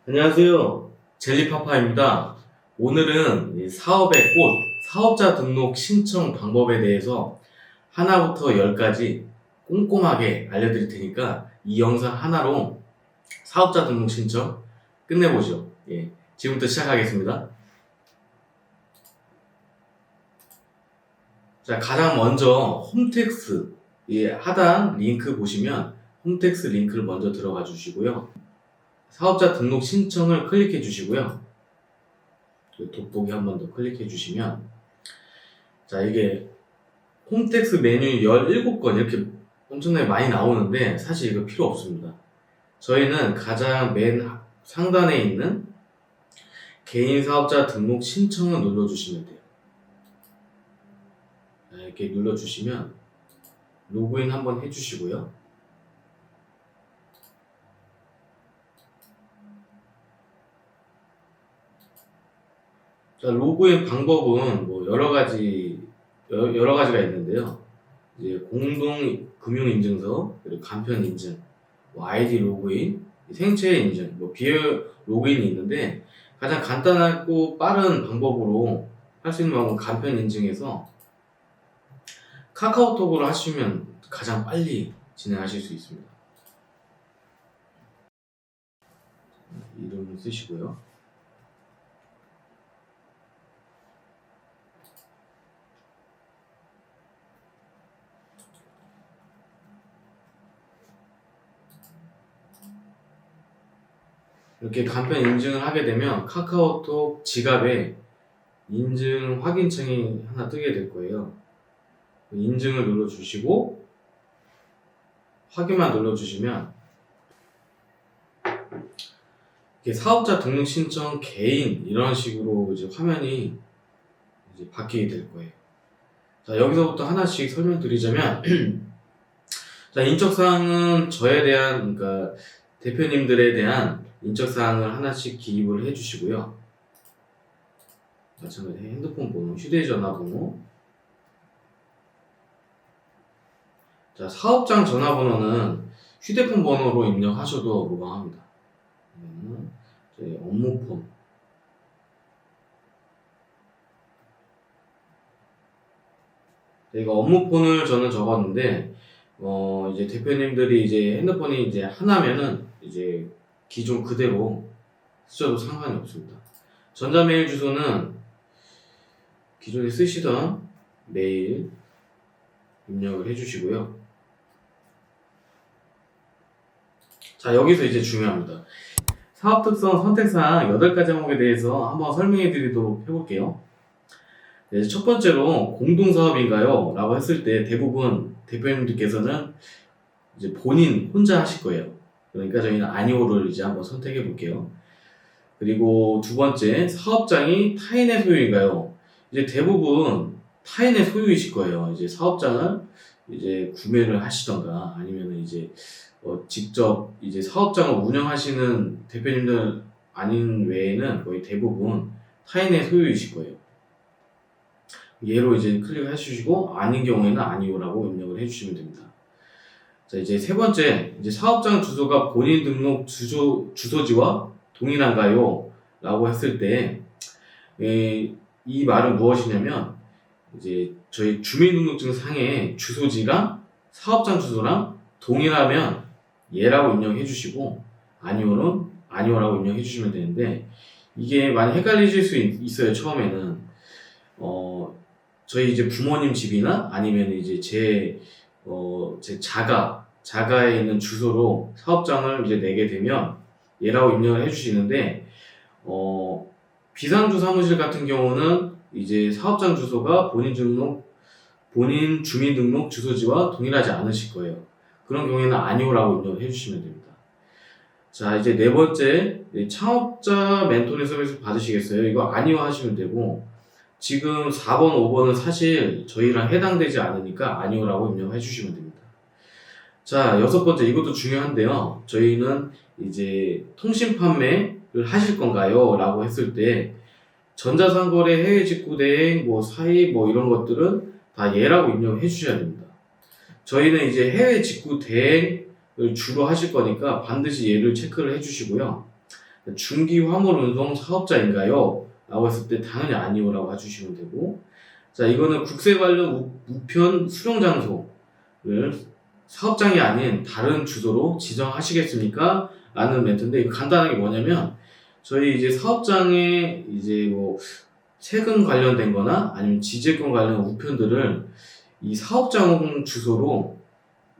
안녕하세요. 젤리파파입니다. 오늘은 이 사업의 꽃, 사업자 등록 신청 방법에 대해서 하나부터 열까지 꼼꼼하게 알려드릴 테니까 이 영상 하나로 사업자 등록 신청 끝내보죠. 지금부터 시작하겠습니다. 자, 가장 먼저 홈택스 하단 링크 보시면 홈택스 링크를 먼저 들어가 주시고요. 사업자 등록 신청을 클릭해 주시고요. 돋보기 한 번 더 클릭해 주시면, 자, 이게 홈택스 메뉴 17건 이렇게 엄청나게 많이 나오는데 사실 이거 필요 없습니다. 저희는 가장 맨 상단에 있는 개인 사업자 등록 신청을 눌러주시면 돼요. 이렇게 눌러주시면 로그인 한번 해주시고요. 자, 로그인 방법은 뭐 여러 가지가 있는데요. 이제 공동 금융 인증서, 그리고 간편 인증, 아이디 로그인, 생체 인증, 비회 로그인이 있는데 가장 간단하고 빠른 방법으로 할 수 있는 방법은 간편 인증에서 카카오톡으로 하시면 가장 빨리 진행하실 수 있습니다. 이름 쓰시고요. 이렇게 간편 인증을 하게 되면 카카오톡 지갑에 인증 확인창이 하나 뜨게 될 거예요. 인증을 눌러주시고 확인만 눌러주시면 이렇게 사업자 등록 신청 개인 이런 식으로 이제 화면이 이제 바뀌게 될 거예요. 자, 여기서부터 하나씩 설명드리자면 자, 인적사항은 저에 대한, 그러니까 대표님들에 대한 인적사항을 하나씩 기입을 해주시고요. 마찬가지 핸드폰 번호, 휴대전화 번호. 자, 사업장 전화번호는 휴대폰 번호로 입력하셔도 무방합니다. 저희 업무폰. 이거 업무폰을 저는 적었는데, 이제 대표님들이 이제 핸드폰이 이제 하나면은 이제 기존 그대로 쓰셔도 상관이 없습니다. 전자메일 주소는 기존에 쓰시던 메일 입력을 해주시고요. 자, 여기서 이제 중요합니다. 사업 특성 선택사항 8가지 항목에 대해서 한번 설명해 드리도록 해볼게요. 네, 첫 번째로 공동사업인가요? 라고 했을 때 대부분 대표님들께서는 이제 본인 혼자 하실 거예요. 그러니까 저희는 아니오를 이제 한번 선택해 볼게요. 그리고 두 번째, 사업장이 타인의 소유인가요? 이제 대부분 타인의 소유이실 거예요. 이제 사업장을 이제 구매를 하시던가 아니면 이제 직접 이제 사업장을 운영하시는 대표님들 아닌 외에는 거의 대부분 타인의 소유이실 거예요. 얘로 이제 클릭을 해주시고 아닌 경우에는 아니오라고 입력을 해주시면 됩니다. 자, 이제 세 번째, 이제 사업장 주소가 본인 등록 주소지와 동일한가요? 라고 했을 때, 이 말은 무엇이냐면, 이제 저희 주민등록증 상에 주소지랑 사업장 주소랑 동일하면 얘라고 입력해 주시고, 아니오는 아니오라고 입력해 주시면 되는데, 이게 많이 헷갈리실 수 있어요, 처음에는. 저희 이제 부모님 집이나 아니면 이제 제 자가에 있는 주소로 사업장을 이제 내게 되면 얘라고 입력을 해주시는데, 비상주 사무실 같은 경우는 이제 사업장 주소가 본인 주민등록 주소지와 동일하지 않으실 거예요. 그런 경우에는 아니오라고 입력을 해주시면 됩니다. 자, 이제 네 번째, 창업자 멘토링 서비스 받으시겠어요? 이거 아니오 하시면 되고, 지금 4번, 5번은 사실 저희랑 해당되지 않으니까 아니오라고 입력해 주시면 됩니다. 자, 여섯 번째, 이것도 중요한데요. 저희는 이제 통신 판매를 하실 건가요? 라고 했을 때, 전자상거래, 해외 직구대행, 사입, 이런 것들은 다 얘라고 입력해 주셔야 됩니다. 저희는 이제 해외 직구대행, 주로 하실 거니까 반드시 얘를 체크를 해주시고요. 중기 화물 운송 사업자인가요? 라고 했을 때 당연히 아니요 라고 해주시면 되고, 자, 이거는 국세 관련 우편 수령 장소를 사업장이 아닌 다른 주소로 지정하시겠습니까? 라는 멘트인데, 이거 간단하게 뭐냐면, 저희 이제 사업장에 이제 뭐 세금 관련된 거나 아니면 지재권 관련 우편들을 이 사업장 주소로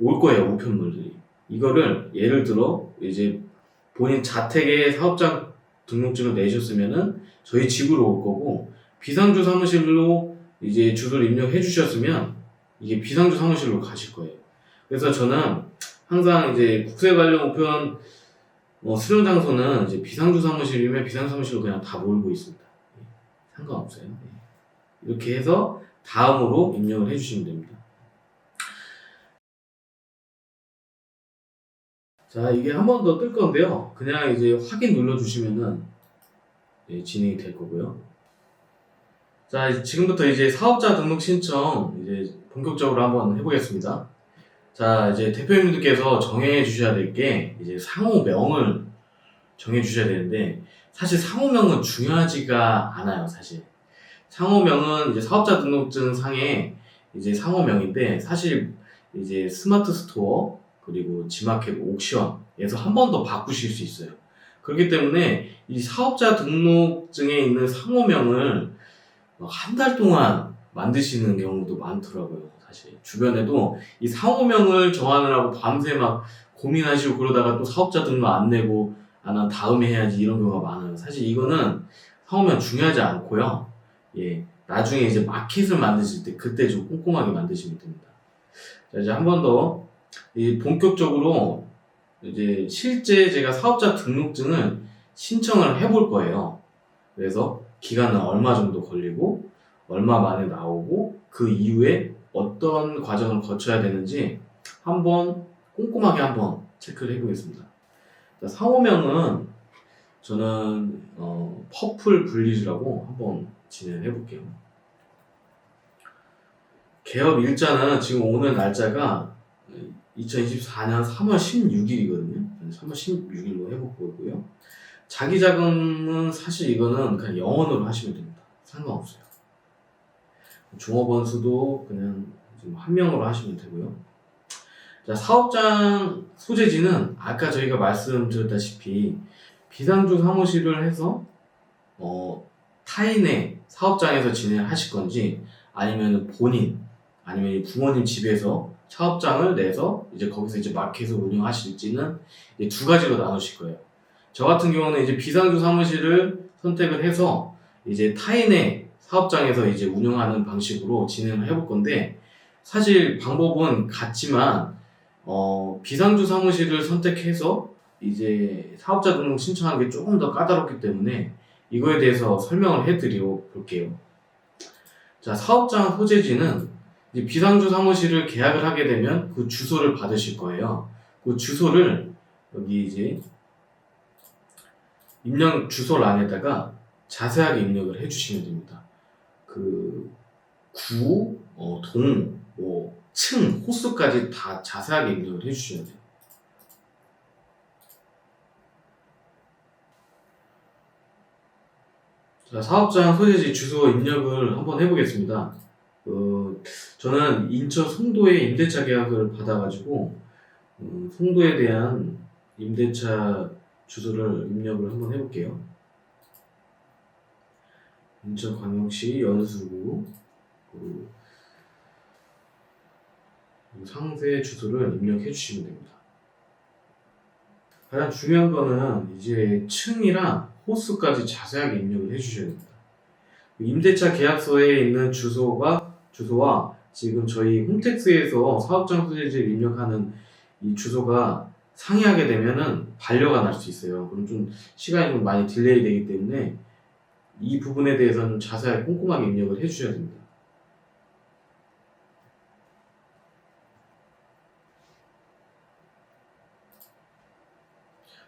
올 거예요, 우편물들이. 이거를 예를 들어 이제 본인 자택에 사업장 등록증을 내셨으면은 저희 집으로 올 거고, 비상주 사무실로 이제 주소를 입력해 주셨으면 이게 비상주 사무실로 가실 거예요. 그래서 저는 항상 이제 국세 관련 우편 수령 장소는 이제 비상주 사무실이면 비상주 사무실로 그냥 다 몰고 있습니다. 상관없어요. 이렇게 해서 다음으로 입력을 해주시면 됩니다. 자, 이게 한 번 더 뜰 건데요. 그냥 이제 확인 눌러주시면은 진행이 될 거고요. 자, 지금부터 이제 사업자 등록 신청 이제 본격적으로 한번 해보겠습니다. 자, 이제 대표님들께서 정해 주셔야 될 게 이제 상호명을 정해 주셔야 되는데, 사실 상호명은 중요하지가 않아요, 사실. 상호명은 이제 사업자 등록증 상에 이제 상호명인데, 사실 이제 스마트 스토어 그리고 지마켓 옥션에서 한 번 더 바꾸실 수 있어요. 그렇기 때문에 이 사업자 등록증에 있는 상호명을 한 달 동안 만드시는 경우도 많더라고요. 사실 주변에도 이 상호명을 정하느라고 밤새 막 고민하시고 그러다가 또 사업자 등록 안 내고 난 다음에 해야지 이런 경우가 많아요. 사실 이거는 상호명 중요하지 않고요. 나중에 이제 마켓을 만드실 때 그때 좀 꼼꼼하게 만드시면 됩니다. 자, 이제 한 번 더 본격적으로 이제 실제 제가 사업자 등록증을 신청을 해볼 거예요. 그래서 기간은 얼마 정도 걸리고 얼마 만에 나오고 그 이후에 어떤 과정을 거쳐야 되는지 한번 꼼꼼하게 한번 체크를 해보겠습니다. 자, 상호명은 저는 퍼플 블리즈라고 한번 진행을 해볼게요. 개업 일자는 지금 오늘 날짜가 2024년 3월 16일이거든요. 3월 16일로 해볼 거고요. 자기 자금은 사실 이거는 그냥 영원으로 하시면 됩니다. 상관없어요. 종업원 수도 그냥 지금 한 명으로 하시면 되고요. 자, 사업장 소재지는 아까 저희가 말씀드렸다시피 비상주 사무실을 해서 타인의 사업장에서 진행하실 건지, 아니면 본인 아니면 부모님 집에서 사업장을 내서 이제 거기서 이제 마켓을 운영하실지는 이제 두 가지로 나누실 거예요. 저 같은 경우는 이제 비상주 사무실을 선택을 해서 이제 타인의 사업장에서 이제 운영하는 방식으로 진행을 해볼 건데, 사실 방법은 같지만 비상주 사무실을 선택해서 이제 사업자 등록 신청하는 게 조금 더 까다롭기 때문에 이거에 대해서 설명을 해드려 볼게요. 자, 사업장 소재지는 이제 비상주 사무실을 계약을 하게 되면 그 주소를 받으실 거예요. 그 주소를 여기 이제 입력 주소란에다가 자세하게 입력을 해주시면 됩니다. 그 구, 동, 층, 호수까지 다 자세하게 입력을 해주셔야 돼요. 자, 사업장 소재지 주소 입력을 한번 해보겠습니다. 저는 인천 송도에 임대차 계약을 받아가지고 송도에 대한 임대차 주소를 입력을 한번 해볼게요. 인천광역시 연수구 상세 주소를 입력해 주시면 됩니다. 가장 중요한 거는 이제 층이랑 호수까지 자세하게 입력을 해 주셔야 됩니다. 임대차 계약서에 있는 주소와 지금 저희 홈택스에서 사업장 소재지를 입력하는 이 주소가 상이하게 되면은 반려가 날 수 있어요. 그럼 좀 시간이 좀 많이 딜레이 되기 때문에 이 부분에 대해서는 자세하게 꼼꼼하게 입력을 해 주셔야 됩니다.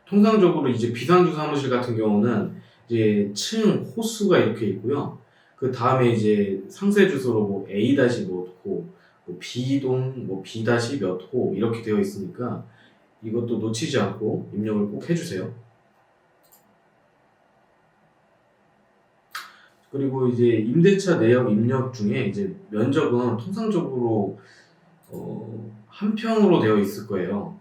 통상적으로 이제 비상주 사무실 같은 경우는 이제 층 호수가 이렇게 있고요. 그 다음에 이제 상세 주소로 뭐 A-몇 호, 뭐 B동 뭐 B- 몇 호 이렇게 되어 있으니까 이것도 놓치지 않고 입력을 꼭 해주세요. 그리고 이제 임대차 내역 입력 중에 이제 면적은 통상적으로 한 평으로 되어 있을 거예요.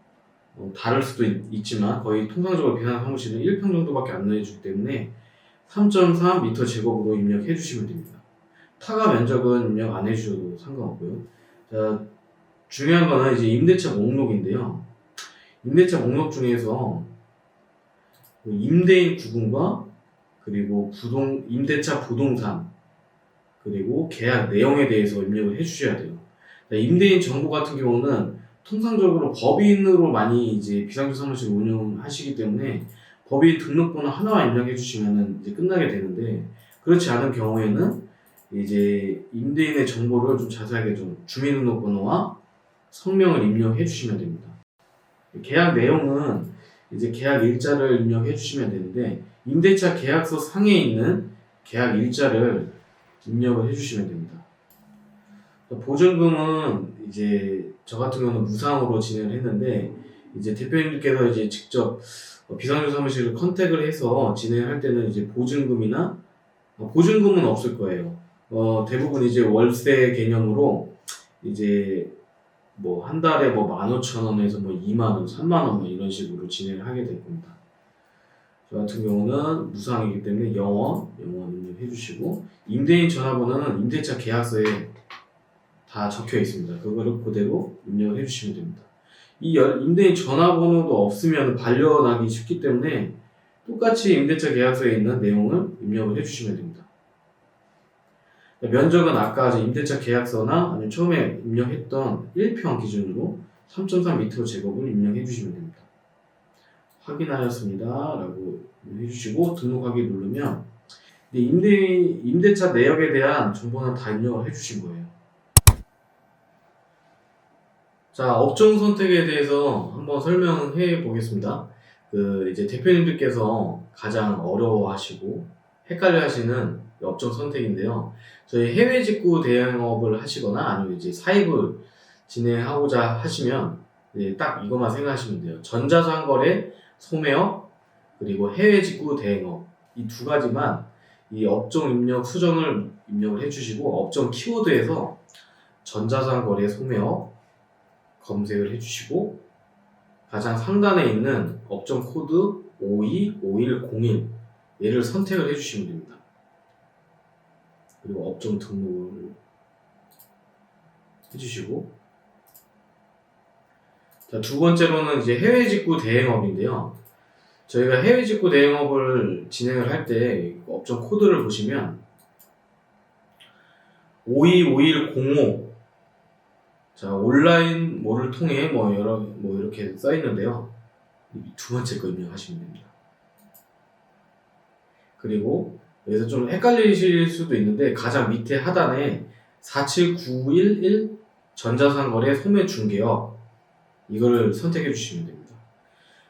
다를 수도 있지만 거의 통상적으로 비난 사무실은 1평 정도밖에 안 내주기 때문에 3.3m 제곱으로 입력해 주시면 됩니다. 타가 면적은 입력 안 해주셔도 상관없고요. 자, 중요한 거는 이제 임대차 목록인데요. 임대차 목록 중에서 임대인 구분과 그리고 임대차 부동산 그리고 계약 내용에 대해서 입력을 해주셔야 돼요. 임대인 정보 같은 경우는 통상적으로 법인으로 많이 이제 비상주 사무실 운영하시기 때문에 법인 등록번호 하나만 입력해 주시면 이제 끝나게 되는데, 그렇지 않은 경우에는 이제 임대인의 정보를 좀 자세하게 좀 주민등록번호와 성명을 입력해 주시면 됩니다. 계약 내용은 이제 계약 일자를 입력해 주시면 되는데, 임대차 계약서 상에 있는 계약 일자를 입력을 해 주시면 됩니다. 보증금은 이제 저 같은 경우는 무상으로 진행을 했는데, 이제 대표님께서 이제 직접 비상주 사무실을 컨택을 해서 진행할 때는 이제 보증금이나 보증금은 없을 거예요. 대부분 이제 월세 개념으로 이제 뭐 한 달에 뭐 15,000원에서 뭐 2만원, 3만원 뭐 이런 식으로 진행을 하게 될 겁니다. 저 같은 경우는 무상이기 때문에 영원 입력해 주시고, 임대인 전화번호는 임대차 계약서에 다 적혀 있습니다. 그거를 그대로 입력을 해주시면 됩니다. 이 임대인 전화번호도 없으면 반려나기 쉽기 때문에 똑같이 임대차 계약서에 있는 내용을 입력을 해주시면 됩니다. 면적은 아까 임대차 계약서나 아니면 처음에 입력했던 1평 기준으로 3.3m 제곱을 입력해 주시면 됩니다. 확인하였습니다 라고 해주시고 등록하기 누르면 임대차 내역에 대한 정보는 다 입력을 해주신 거예요. 자, 업종 선택에 대해서 한번 설명해 보겠습니다. 이제 대표님들께서 가장 어려워하시고 헷갈려 하시는 업종 선택인데요. 저희 해외 직구 대행업을 하시거나 아니면 이제 사입을 진행하고자 하시면 딱 이것만 생각하시면 돼요. 전자상거래, 소매업, 그리고 해외 직구 대행업, 이 두 가지만 이 업종 입력 수정을 입력을 해주시고, 업종 키워드에서 전자상거래, 소매업 검색을 해주시고, 가장 상단에 있는 업종 코드 525101 얘를 선택을 해주시면 됩니다. 그리고 업종 등록을 해주시고, 자, 두 번째로는 이제 해외 직구 대행업인데요. 저희가 해외 직구 대행업을 진행을 할 때 업종 코드를 보시면 525105, 자, 온라인 뭐를 통해 뭐 이렇게 써 있는데요. 두 번째 거 입력하시면 됩니다. 그리고 여기서 좀 헷갈리실 수도 있는데 가장 밑에 하단에 47911 전자상거래 소매 중개업, 이거를 선택해 주시면 됩니다.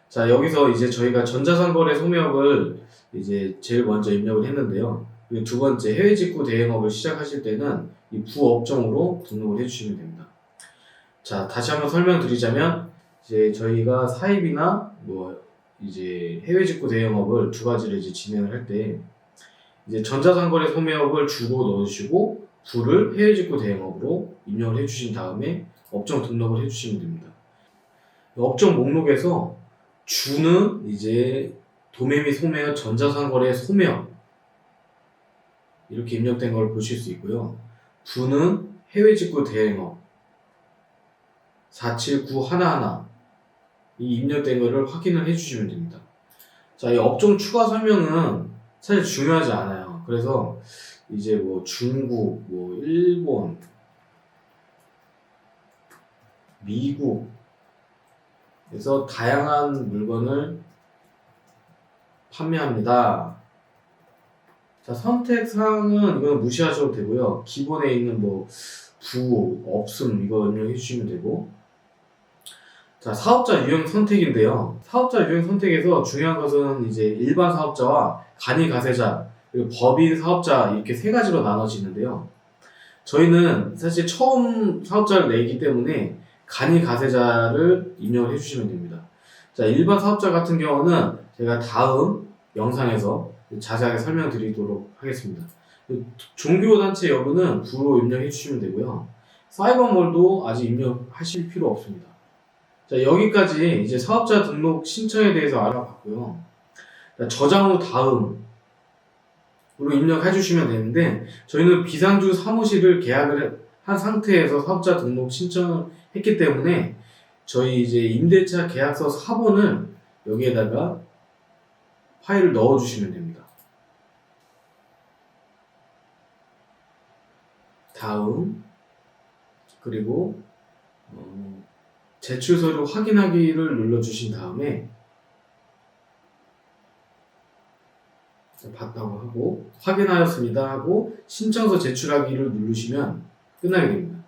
자, 여기서 이제 저희가 전자상거래 소매업을 이제 제일 먼저 입력을 했는데요. 그리고 두 번째 해외 직구 대행업을 시작하실 때는 이 부업종으로 등록을 해주시면 됩니다. 자, 다시 한번 설명드리자면 이제 저희가 사입이나 뭐 이제 해외 직구 대행업을 두 가지를 이제 진행을 할 때 이제 전자상거래 소매업을 주로 넣으시고 부를 해외 직구 대행업으로 입력을 해주신 다음에 업종 등록을 해주시면 됩니다. 업종 목록에서 주는 이제 도매 및 소매업, 전자상거래 소매업 이렇게 입력된 걸 보실 수 있고요. 부는 해외 직구 대행업 47911 이 입력된 거를 확인을 해주시면 됩니다. 자, 이 업종 추가 설명은 사실 중요하지 않아요. 그래서 이제 뭐 중국, 뭐 일본, 미국 그래서 다양한 물건을 판매합니다. 자, 선택사항은 이건 무시하셔도 되고요. 기본에 있는 뭐 부, 없음 이거 입력해 주시면 되고, 자, 사업자 유형 선택인데요. 사업자 유형 선택에서 중요한 것은 이제 일반 사업자와 간이 가세자 그리고 법인 사업자 이렇게 세 가지로 나눠지는데요. 저희는 사실 처음 사업자를 내기 때문에 간이 가세자를 입력을 해주시면 됩니다. 자, 일반 사업자 같은 경우는 제가 다음 영상에서 자세하게 설명드리도록 하겠습니다. 종교단체 여부는 부로 입력해 주시면 되고요. 사이버몰도 아직 입력하실 필요 없습니다. 자, 여기까지 이제 사업자 등록 신청에 대해서 알아봤고요. 자, 저장 후 다음으로 입력해 주시면 되는데, 저희는 비상주 사무실을 계약을 한 상태에서 사업자 등록 신청을 했기 때문에 저희 이제 임대차 계약서 4번을 여기에다가 파일을 넣어 주시면 됩니다. 다음, 그리고 제출 서류 확인하기를 눌러주신 다음에 봤다고 하고 확인하였습니다 하고 신청서 제출하기를 누르시면 끝나게 됩니다.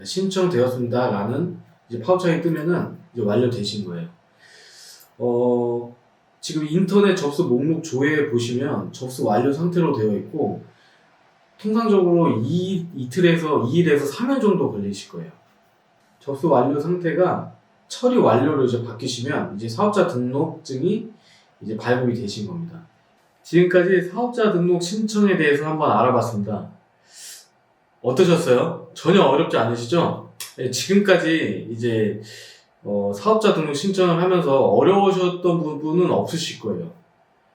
신청되었습니다 라는 이제 팝업창이 뜨면은 이제 완료되신 거예요. 지금 인터넷 접수 목록 조회에 보시면 접수 완료 상태로 되어 있고, 통상적으로 이틀에서 2일에서 3일 정도 걸리실 거예요. 접수 완료 상태가 처리 완료로 이제 바뀌시면 이제 사업자 등록증이 이제 발급이 되신 겁니다. 지금까지 사업자 등록 신청에 대해서 한번 알아봤습니다. 어떠셨어요? 전혀 어렵지 않으시죠? 네, 지금까지 이제 사업자 등록 신청을 하면서 어려우셨던 부분은 없으실 거예요.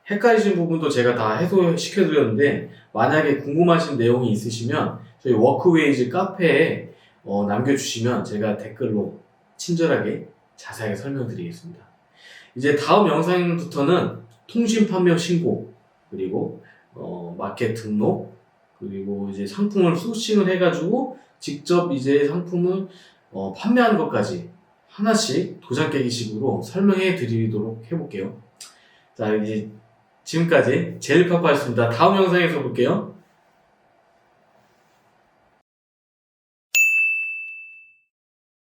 헷갈리신 부분도 제가 다 해소시켜 드렸는데, 만약에 궁금하신 내용이 있으시면 저희 워크웨이즈 카페에 남겨주시면 제가 댓글로 친절하게 자세하게 설명드리겠습니다. 이제 다음 영상부터는 통신 판매 신고, 그리고 마켓 등록, 그리고 이제 상품을 소싱을 해가지고 직접 이제 상품을 판매하는 것까지 하나씩 도장 깨기식으로 설명해 드리도록 해볼게요. 자, 이제 지금까지 제일파파였습니다. 다음 영상에서 볼게요.